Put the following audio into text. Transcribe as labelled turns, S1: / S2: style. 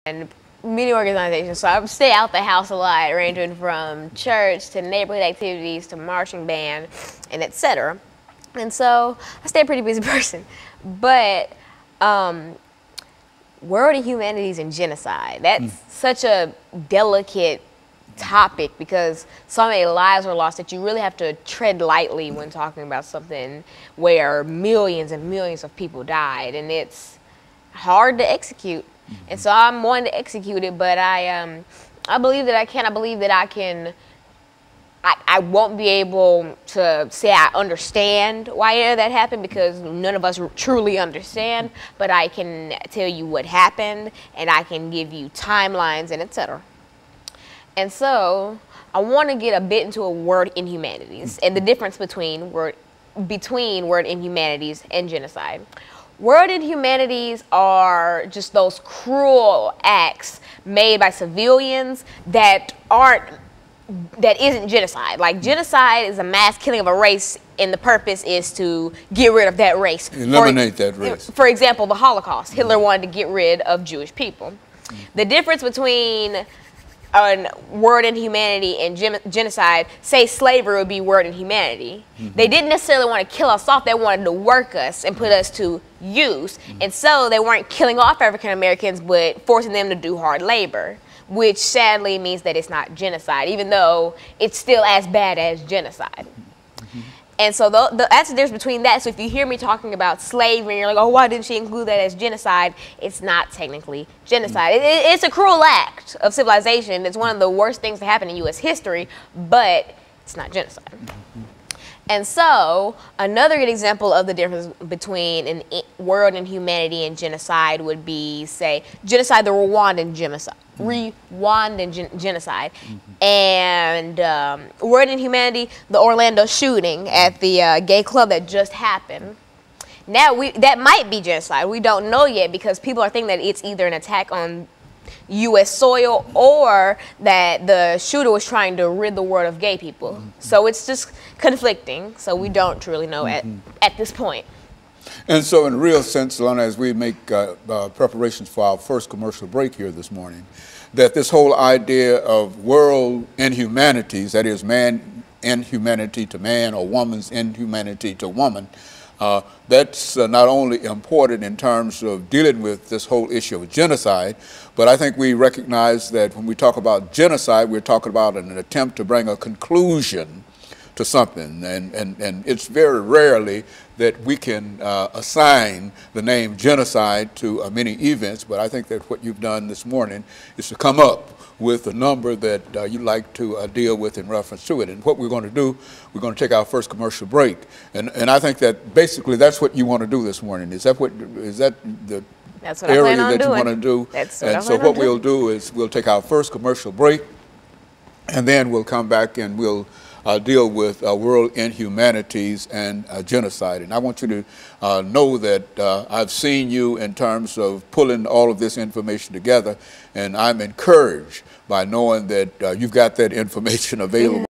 S1: and many organizations. So I stay out the house a lot, ranging from church to neighborhood activities to marching band and etc. And so I stay a pretty busy person. But World Inhumanities and Genocide, that's such a delicate topic because so many lives are lost that you really have to tread lightly when talking about something where millions and millions of people died, and it's hard to execute. And so I'm wanting to execute it, but I believe that I can. I believe that I can. I won't be able to say I understand why that happened because none of us truly understand, but I can tell you what happened and I can give you timelines and etc. And so I want to get a bit into a word inhumanities and the difference between word inhumanities and genocide. Word inhumanities are just those cruel acts made by civilians that isn't genocide. Like genocide is a mass killing of a race and the purpose is to get rid of that race.
S2: Eliminate that race.
S1: For example, the Holocaust. Hitler wanted to get rid of Jewish people. The difference between word inhumanity and genocide, say slavery would be word inhumanity. They didn't necessarily want to kill us off, they wanted to work us and put us to use. And so they weren't killing off African Americans but forcing them to do hard labor, which sadly means that it's not genocide, even though it's still as bad as genocide. And so that's the difference between that. So if you hear me talking about slavery and you're like, oh, why didn't she include that as genocide? It's not technically genocide. It's a cruel act of civilization. It's one of the worst things to happen in U.S. history, but it's not genocide. And so another good example of the difference between word inhumanity and genocide would be, say, genocide, the Rwandan genocide. Genocide. And word inhumanity, the Orlando shooting at the gay club that just happened. Now, that might be genocide. We don't know yet because people are thinking that it's either an attack on U.S. soil or that the shooter was trying to rid the world of gay people. So it's just conflicting. So we don't truly know at this point.
S2: And so in a real sense, Alana, as we make preparations for our first commercial break here this morning, that this whole idea of world inhumanities, that is man inhumanity to man or woman's inhumanity to woman, that's not only important in terms of dealing with this whole issue of genocide, but I think we recognize that when we talk about genocide, we're talking about an attempt to bring a conclusion to something, and it's very rarely that we can assign the name genocide to many events, but I think that what you've done this morning is to come up with a number that you'd like to deal with in reference to it. And what we're going to do, we're going to take our first commercial break, and I think that basically that's what you want to do this morning. Is that the
S1: that's what
S2: area
S1: I plan on
S2: that
S1: doing.
S2: you want to do?
S1: That's what
S2: and so what we'll do is we'll take our first commercial break, and then we'll come back and we'll deal with world inhumanities and genocide. And I want you to know that I've seen you in terms of pulling all of this information together, and I'm encouraged by knowing that you've got that information available.